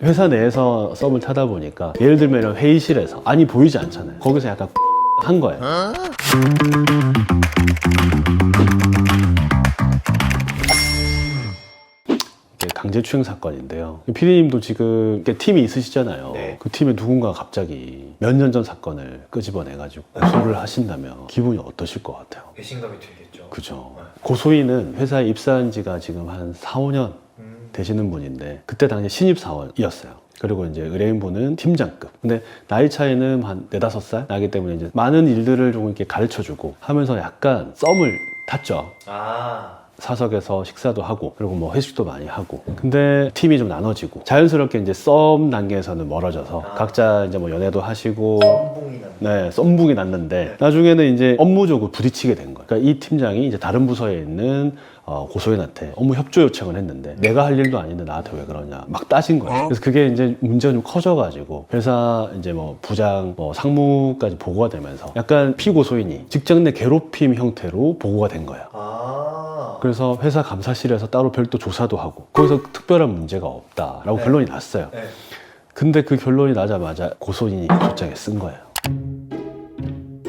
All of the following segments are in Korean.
회사 내에서 썸을 타다 보니까 예를 들면 회의실에서 아니 보이지 않잖아요. 거기서 약간 한 거예요. 강제추행 사건인데요. 피디님도 지금 팀이 있으시잖아요. 네. 그 팀에 누군가 갑자기 몇 년 전 사건을 끄집어내가지고 고소를 하신다면 기분이 어떠실 것 같아요? 배신감이 들겠죠. 그죠. 네. 고소인은 회사에 입사한 지가 지금 한 4, 5년 되시는 분인데 그때 당시 신입사원이었어요. 그리고 이제 의뢰인분은 팀장급. 근데 나이 차이는 한 4, 5살 나기 때문에 이제 많은 일들을 좀 이렇게 가르쳐주고 하면서 약간 썸을 탔죠. 아, 사석에서 식사도 하고 그리고 뭐 회식도 많이 하고 근데 팀이 좀 나눠지고 자연스럽게 이제 썸 단계에서는 멀어져서 각자 이제 뭐 연애도 하시고 썸붕이 난. 네, 썸붕이 났는데 나중에는 이제 업무적으로 부딪히게 된 거예요. 그러니까 이 팀장이 이제 다른 부서에 있는 고소인한테 업무 협조 요청을 했는데 내가 할 일도 아닌데 나한테 왜 그러냐 막 따진 거예요. 그래서 그게 이제 문제가 좀 커져가지고 회사 이제 뭐 부장, 뭐 상무까지 보고가 되면서 약간 피고소인이 직장 내 괴롭힘 형태로 보고가 된 거예요. 아, 그래서 회사 감사실에서 따로 별도 조사도 하고 거기서 특별한 문제가 없다라고 네. 결론이 났어요. 네. 근데 그 결론이 나자마자 고소인이 소장에 쓴 거예요.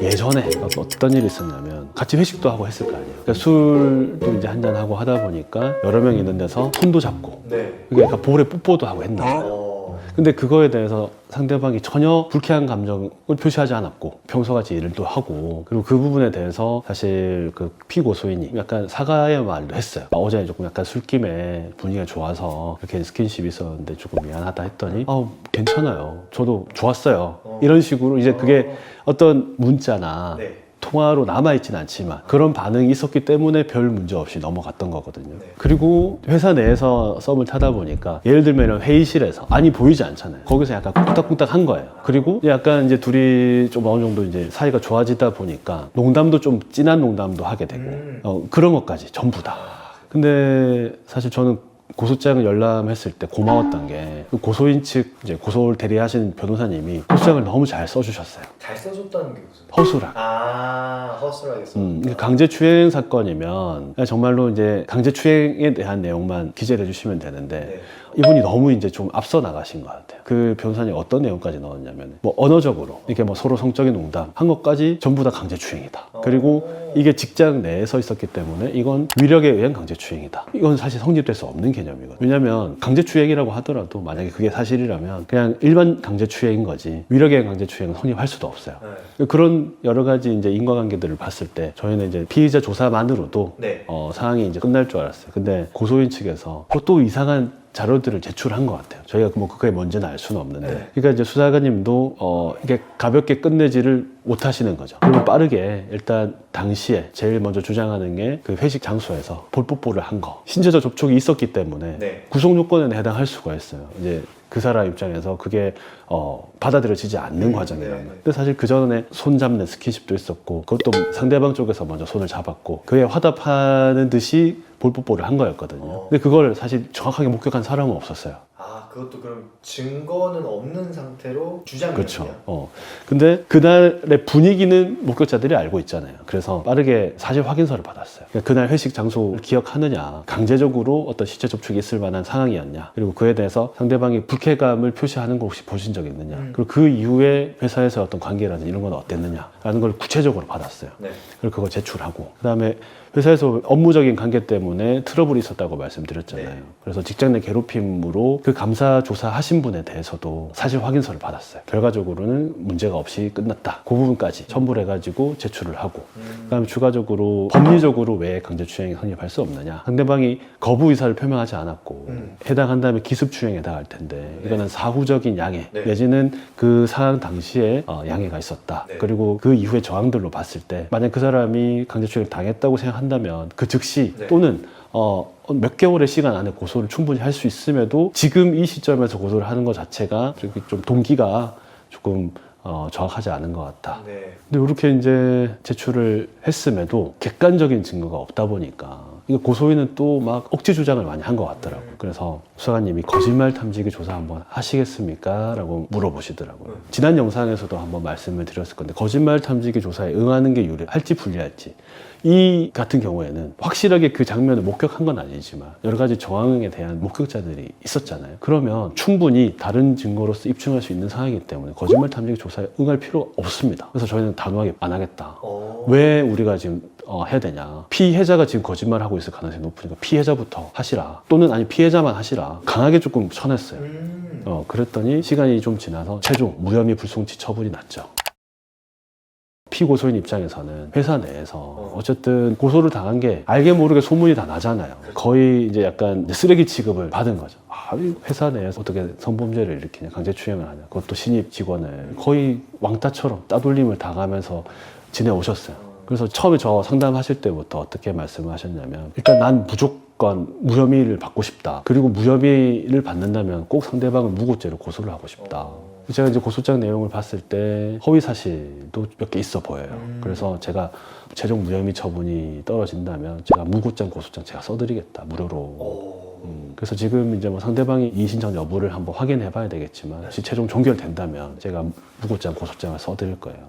예전에 어떤 일이 있었냐면 같이 회식도 하고 했을 거 아니에요. 그러니까 술도 이제 한잔 하고 하다 보니까 여러 명 있는 데서 손도 잡고 네. 그러니까 볼에 뽀뽀도 하고 했나 봐요. 근데 그거에 대해서 상대방이 전혀 불쾌한 감정을 표시하지 않았고 평소같이 일도 하고 그리고 그 부분에 대해서 사실 그 피고소인이 약간 사과의 말도 했어요. 어제 조금 약간 술김에 분위기가 좋아서 이렇게 스킨십이 있었는데 조금 미안하다 했더니 괜찮아요. 저도 좋았어요. 이런 식으로 이제 그게 어떤 문자나 네. 통화로 남아있진 않지만 그런 반응이 있었기 때문에 별 문제 없이 넘어갔던 거거든요. 네. 그리고 회사 내에서 썸을 타다 보니까 예를 들면 회의실에서 아니 보이지 않잖아요. 거기서 약간 쿵딱쿵딱 한 거예요. 그리고 약간 이제 둘이 좀 어느 정도 이제 사이가 좋아지다 보니까 농담도 좀 진한 농담도 하게 되고 그런 것까지 전부 다. 근데 사실 저는 고소장을 열람했을 때 고마웠던 게 고소인 측 이제 고소를 대리하신 변호사님이 고소장을 너무 잘 써주셨어요. 잘 써줬다는 게 무슨? 허술하게. 아, 허술하게 써. 강제추행 사건이면 정말로 이제 강제추행에 대한 내용만 기재를 해주시면 되는데 네. 이분이 너무 이제 좀 앞서 나가신 것 같아요. 그 변호사님 어떤 내용까지 넣었냐면 뭐 언어적으로 이렇게 뭐 서로 성적인 농담 한 것까지 전부 다 강제추행이다. 그리고 이게 직장 내에서 있었기 때문에 이건 위력에 의한 강제추행이다. 이건 사실 성립될 수 없는 개념이거든요. 왜냐하면 강제추행이라고 하더라도 만약에 그게 사실이라면 그냥 일반 강제추행인 거지 위력에 의한 강제추행은 성립할 수도 없어요. 네. 그런 여러 가지 이제 인과관계들을 봤을 때 저희는 이제 피의자 조사만으로도 네. 상황이 이제 끝날 줄 알았어요. 근데 고소인 측에서 또 이상한 자료들을 제출한 것 같아요. 저희가 뭐 그게 뭔지는 알 수는 없는데. 네. 그러니까 이제 수사관님도 이게 가볍게 끝내지를 못 하시는 거죠. 그리고 빠르게 일단 당시에 제일 먼저 주장하는 게 그 회식 장소에서 볼뽀뽀를 한 거. 신체적 접촉이 있었기 때문에 네. 구속 요건에 해당할 수가 있어요. 이제 그 사람 입장에서 그게 받아들여지지 않는 과정이라는 거예요. 근데 사실 그 전에 손 잡는 스킨십도 있었고 그것도 상대방 쪽에서 먼저 손을 잡았고 그에 화답하는 듯이 볼뽀뽀를 한 거였거든요. 근데 그걸 사실 정확하게 목격한 사람은 없었어요. 아, 그것도 그럼 증거는 없는 상태로 주장이었냐? 그렇죠. 근데 그날의 분위기는 목격자들이 알고 있잖아요. 그래서 빠르게 사실 확인서를 받았어요. 그러니까 그날 회식 장소를 기억하느냐, 강제적으로 어떤 신체 접촉이 있을 만한 상황이었냐, 그리고 그에 대해서 상대방이 불쾌감을 표시하는 걸 혹시 보신 적이 있느냐, 그리고 그 이후에 회사에서 어떤 관계라든지 이런 건 어땠느냐라는 걸 구체적으로 받았어요. 네. 그리고 그거 제출하고 그다음에 회사에서 업무적인 관계 때문에 트러블이 있었다고 말씀드렸잖아요. 네. 그래서 직장 내 괴롭힘으로 그 감사 조사하신 분에 대해서도 사실 확인서를 받았어요. 결과적으로는 문제가 없이 끝났다. 그 부분까지 첨부를 해가지고 제출을 하고 그다음에 추가적으로 법리적으로 왜 강제추행이 성립할 수 없느냐. 상대방이 거부 의사를 표명하지 않았고 해당한다면 기습추행에 해당할 텐데 이거는 사후적인 양해 네. 내지는 그 상황 당시에 양해가 있었다. 네. 그리고 그 이후의 저항들로 봤을 때 만약 그 사람이 강제추행을 당했다고 생각한다면 그 즉시 네. 또는 몇 개월의 시간 안에 고소를 충분히 할 수 있음에도 지금 이 시점에서 고소를 하는 것 자체가 좀 동기가 조금 정확하지 않은 것 같다. 네. 근데 이렇게 이제 제출을 했음에도 객관적인 증거가 없다 보니까 이거 고소인은 또 막 억지 주장을 많이 한 것 같더라고. 그래서 수사관님이 거짓말 탐지기 조사 한번 하시겠습니까? 라고 물어보시더라고요. 지난 영상에서도 한번 말씀을 드렸을 건데 거짓말 탐지기 조사에 응하는 게 유리할지 불리할지 이 같은 경우에는 확실하게 그 장면을 목격한 건 아니지만 여러 가지 정황에 대한 목격자들이 있었잖아요. 그러면 충분히 다른 증거로서 입증할 수 있는 상황이기 때문에 거짓말 탐지기 조사에 응할 필요가 없습니다. 그래서 저희는 단호하게 안 하겠다. 왜 우리가 지금 해야 되냐. 피해자가 지금 거짓말하고 있을 가능성이 높으니까 피해자부터 하시라. 또는 아니 피해자만 하시라. 강하게 조금 쳐냈어요. 그랬더니 시간이 좀 지나서 최종 무혐의 불송치 처분이 났죠. 피고소인 입장에서는 회사 내에서 어쨌든 고소를 당한 게 알게 모르게 소문이 다 나잖아요. 거의 이제 약간 쓰레기 취급을 받은 거죠. 이 회사 내에서 어떻게 성범죄를 일으키냐, 강제추행을 하냐, 그것도 신입 직원을 거의 왕따처럼 따돌림을 당하면서 지내오셨어요. 그래서 처음에 저 상담하실 때부터 어떻게 말씀을 하셨냐면 일단 난 무조건 무혐의를 받고 싶다. 그리고 무혐의를 받는다면 꼭 상대방을 무고죄로 고소를 하고 싶다. 제가 이제 고소장 내용을 봤을 때 허위 사실도 몇 개 있어 보여요. 그래서 제가 최종 무혐의 처분이 떨어진다면 제가 무고장 고소장 제가 써드리겠다 무료로. 그래서 지금 이제 뭐 상대방이 이의 신청 여부를 한번 확인해 봐야 되겠지만 혹시 최종 종결된다면 제가 무고장 고소장을 써드릴 거예요.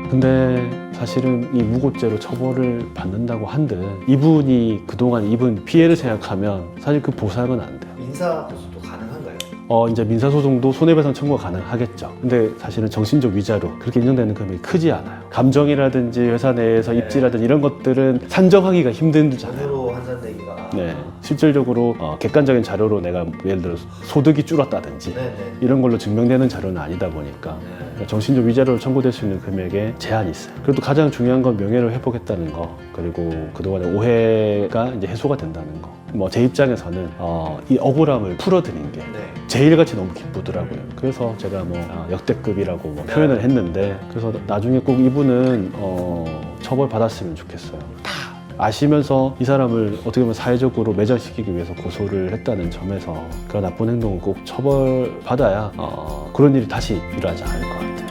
근데 사실은 이 무고죄로 처벌을 받는다고 한들 이분이 그동안 입은 피해를 생각하면 사실 그 보상은 안 돼요. 민사고소도 가능한가요? 이제 민사소송도 손해배상 청구가 가능하겠죠. 근데 사실은 정신적 위자료 그렇게 인정되는 금액이 크지 않아요. 감정이라든지 회사 내에서 입지라든지 이런 것들은 산정하기가 힘들잖아요. 돈으로 환산되기가. 네, 실질적으로 객관적인 자료로 내가 예를 들어 소득이 줄었다든지 이런 걸로 증명되는 자료는 아니다 보니까 정신적 위자료를 청구될 수 있는 금액에 제한이 있어요. 그래도 가장 중요한 건 명예를 회복했다는 거, 그리고 그동안의 오해가 이제 해소가 된다는 거. 뭐 제 입장에서는 이 억울함을 풀어드린 게 제일같이 너무 기쁘더라고요. 그래서 제가 뭐 역대급이라고 뭐 표현을 했는데, 그래서 나중에 꼭 이분은 처벌 받았으면 좋겠어요. 다 아시면서 이 사람을 어떻게 보면 사회적으로 매장시키기 위해서 고소를 했다는 점에서 그런 나쁜 행동은 꼭 처벌받아야 그런 일이 다시 일어나지 않을 것 같아요.